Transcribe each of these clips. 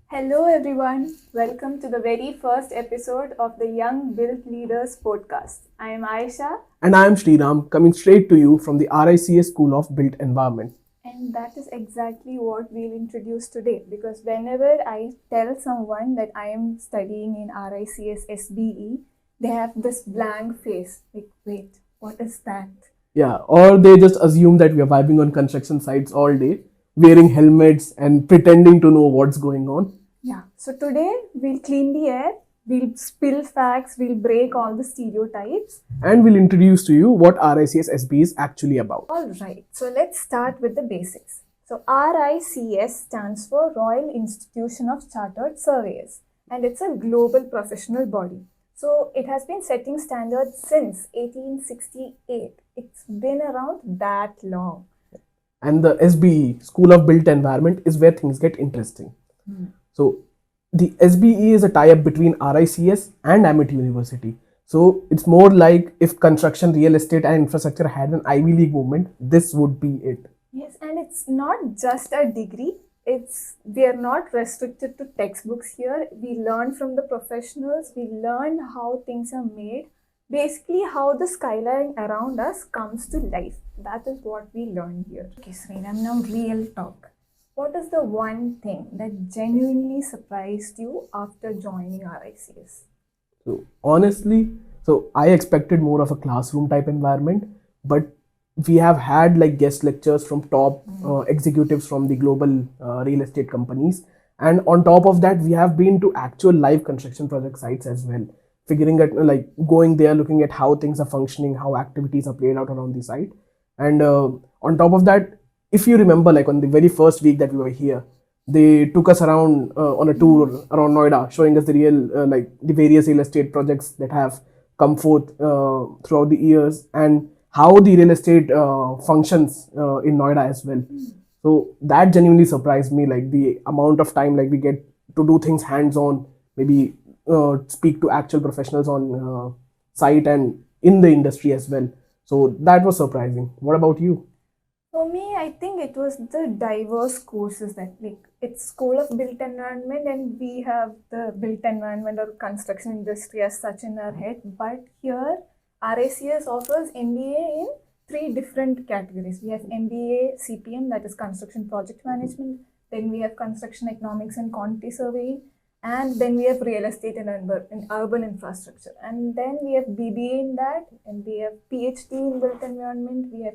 Hello everyone, welcome to the very first episode of the Young Build Leaders podcast. I am Aisha And I am Sriram, coming straight to you from the RICS School of Built Environment. and that is exactly what we'll introduce today because whenever I tell someone that I am studying in RICS SBE, they have this blank face like, wait, what is that? Yeah, or they just assume that we are vibing on construction sites all day, wearing helmets and pretending to know what's going on. Yeah, so today we'll clean the air, we'll spill facts, we'll break all the stereotypes. And we'll introduce to you what RICS SBE is actually about. Alright, so let's start with the basics. So RICS stands for Royal Institution of Chartered Surveyors and it's a global professional body. So it has been setting standards since 1868. It's been around that long. And the SBE, School of Built Environment, is where things get interesting. So the SBE is a tie-up between RICS and Amity University. So it's more like if construction, real estate and infrastructure had an Ivy League movement, this would be it. Yes, and it's not just a degree. We are not restricted to textbooks here. We learn from the professionals. We learn how things are made. Basically, how the skyline around us comes to life. That is what we learn here. Okay, Sriram, now real talk. What is the one thing that genuinely surprised you after joining RICS? So honestly, I expected more of a classroom type environment, but we have had like guest lectures from top executives from the global real estate companies, and on top of that, we have been to actual live construction project sites as well, figuring out like going there, looking at how things are functioning, how activities are played out around the site, and on top of that, if you remember, like on the very first week that we were here, they took us around on a tour around Noida, showing us the real like the various real estate projects that have come forth throughout the years and how the real estate functions in Noida as well. So that genuinely surprised me, like the amount of time like we get to do things hands-on, maybe speak to actual professionals on site and in the industry as well. So that was surprising. What about you? For me, I think it was the diverse courses that like it's School of Built Environment and we have the built environment or construction industry as such in our head. But here, RICS offers MBA in three different categories. We have MBA CPM, that is Construction Project Management. Then we have Construction Economics and Quantity Surveying. And then we have Real Estate and Urban Infrastructure. And then we have BBA in that. And we have PhD in Built Environment. We have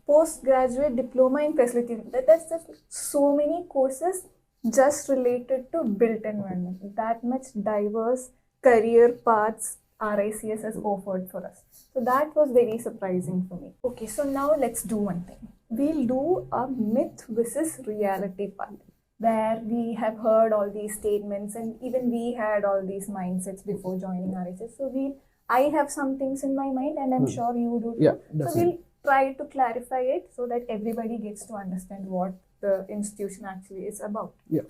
postgraduate diploma in facility. That's just so many courses just related to built environment. That much diverse career paths RICS has offered for us. So that was very surprising for me. Okay, so now let's do one thing. We'll do a myth versus reality part where we have heard all these statements and even we had all these mindsets before joining RICS. So I have some things in my mind and I'm sure you do too. Yeah, So definitely. we'll try to clarify it so that everybody gets to understand what the institution actually is about. Yeah.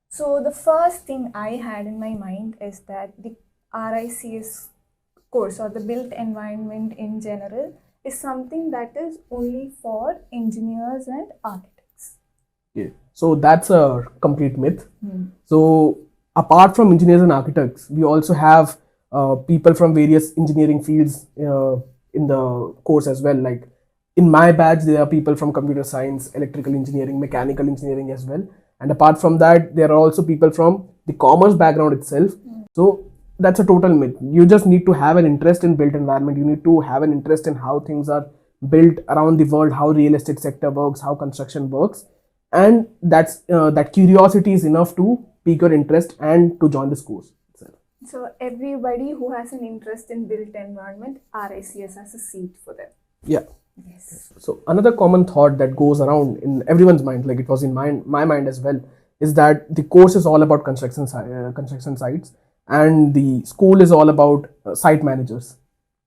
So the first thing I had in my mind is that the RICS course or the built environment in general is something that is only for engineers and architects. Yeah. So that's a complete myth. So apart from engineers and architects, we also have people from various engineering fields in the course as well. Like in my batch, there are people from computer science, electrical engineering, mechanical engineering as well. And apart from that, there are also people from the commerce background itself. So that's a total myth. You just need to have an interest in built environment. You need to have an interest in how things are built around the world, how real estate sector works, how construction works, and that curiosity is enough to pique your interest and to join this course itself. So everybody who has an interest in built environment, RICS has a seat for them. Yeah. Yes. So another common thought that goes around in everyone's mind, like it was in my mind as well, is that the course is all about construction sites, and the school is all about site managers.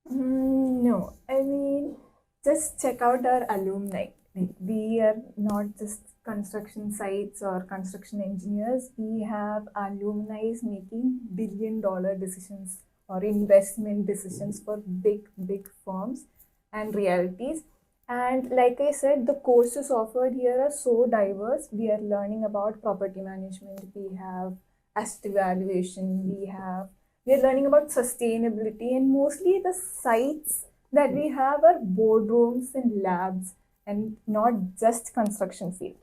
No, I mean, just check out our alumni. Like, we are not just construction sites or construction engineers. We have alumni making billion-dollar decisions or investment decisions for big firms and realities. And like I said, the courses offered here are so diverse. We are learning about property management, we have asset evaluation, we are learning about sustainability, and mostly the sites that we have are boardrooms and labs and not just construction field.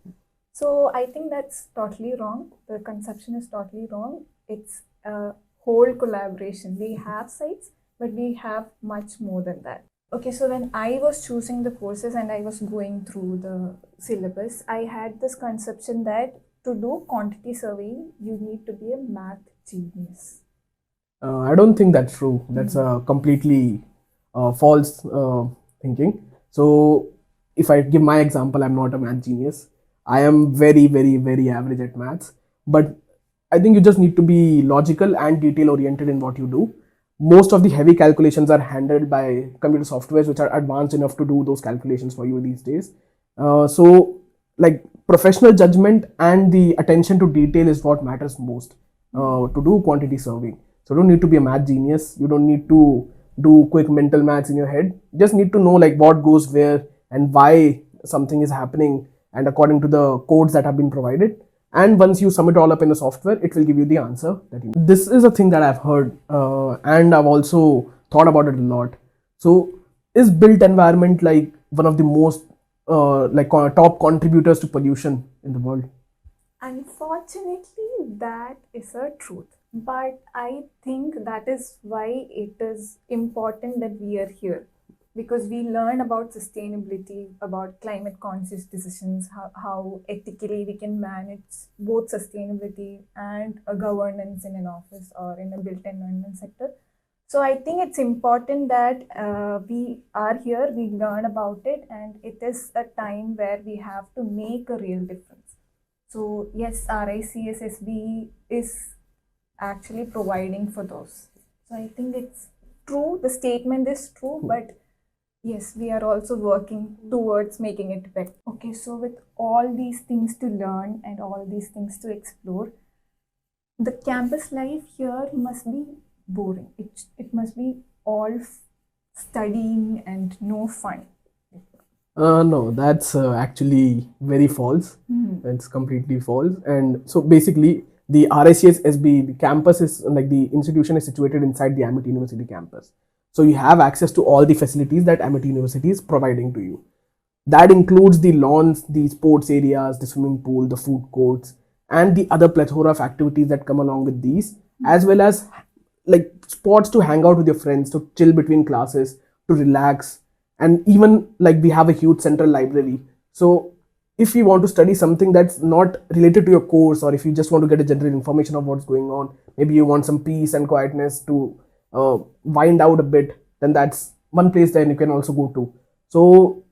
So I think that's totally wrong. The conception is totally wrong. It's a whole collaboration. We have sites, but we have much more than that. Okay, so when I was choosing the courses and I was going through the syllabus, I had this conception that to do quantity surveying, you need to be a math genius. I don't think that's true. That's a completely false thinking. So, if I give my example, I'm not a math genius. I am very, very, very average at maths. But I think you just need to be logical and detail oriented in what you do. Most of the heavy calculations are handled by computer softwares which are advanced enough to do those calculations for you these days. So, like professional judgment and the attention to detail is what matters most to do quantity surveying. So, you don't need to be a math genius. You don't need to do quick mental maths in your head. You just need to know like what goes where and why something is happening, and according to the codes that have been provided. And once you sum it all up in the software, it will give you the answer that you need. This is a thing that I've heard and I've also thought about it a lot. So is built environment like one of the most top contributors to pollution in the world? Unfortunately, that is a truth. But I think that is why it is important that we are here, because we learn about sustainability, about climate conscious decisions, how ethically we can manage both sustainability and a governance in an office or in a built environment sector. So I think it's important that we are here, we learn about it, and it is a time where we have to make a real difference. So yes, RICS SBE is actually providing for those. So I think it's true, the statement is true, but yes, we are also working towards making it better. Okay, so with all these things to learn and all these things to explore, the campus life here must be boring. It must be all studying and no fun. No, that's actually very false. It's completely false. And so basically, the RICS SBE, the campus is like the institution is situated inside the Amity University campus. So you have access to all the facilities that Amity University is providing to you. That includes the lawns, the sports areas, the swimming pool, the food courts, and the other plethora of activities that come along with these, as well as like spots to hang out with your friends, to chill between classes, to relax, and even like we have a huge central library. So if you want to study something that's not related to your course, or if you just want to get a general information of what's going on, maybe you want some peace and quietness to wind out a bit, then that's one place that you can also go to. So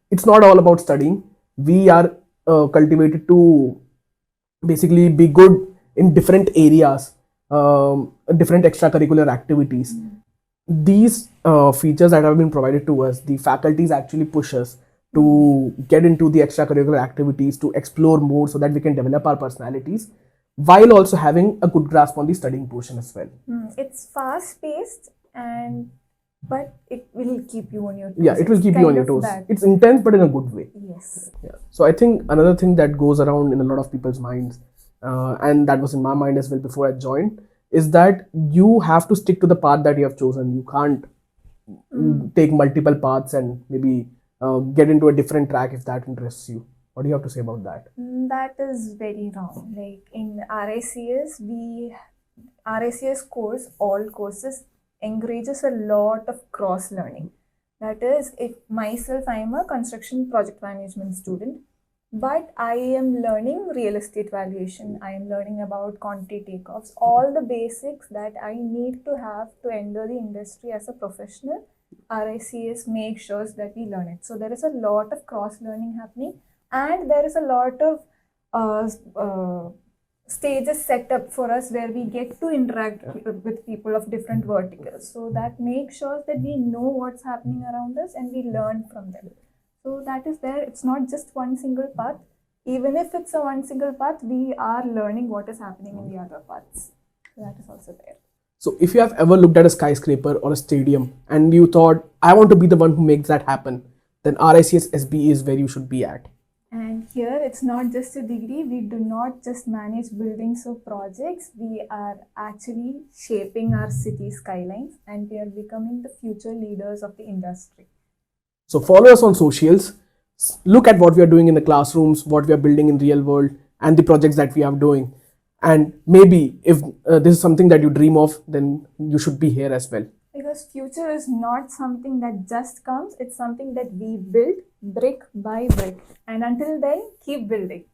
it's not all about studying. We are cultivated to basically be good in different areas, different extracurricular activities. These features that have been provided to us, the faculties actually push us to get into the extracurricular activities, to explore more so that we can develop our personalities while also having a good grasp on the studying portion as well. It's fast paced, but it will keep you on your toes. Yeah, it will keep you on your toes. It's intense, but in a good way. Yes. Yeah. So I think another thing that goes around in a lot of people's minds, and that was in my mind as well before I joined, is that you have to stick to the path that you have chosen. You can't take multiple paths and maybe get into a different track if that interests you. What do you have to say about that? That is very wrong. Like in RICS, RICS course, all courses encourages a lot of cross learning. That is, if myself, I am a construction project management student, but I am learning real estate valuation. I am learning about quantity takeoffs, all the basics that I need to have to enter the industry as a professional. RICS makes sure that we learn it. So there is a lot of cross learning happening, and there is a lot of stages set up for us where we get to interact with people of different verticals. So that makes sure that we know what's happening around us and we learn from them. So that is there. It's not just one single path. Even if it's a one single path, we are learning what is happening in the other paths. So that is also there. So if you have ever looked at a skyscraper or a stadium and you thought, I want to be the one who makes that happen, then RICS SBE is where you should be at. And here it's not just a degree, we do not just manage buildings or projects, we are actually shaping our city skylines and we are becoming the future leaders of the industry. So follow us on socials, look at what we are doing in the classrooms, what we are building in real world, and the projects that we are doing. And maybe if this is something that you dream of, then you should be here as well. Because future is not something that just comes, it's something that we build brick by brick. And until then, keep building.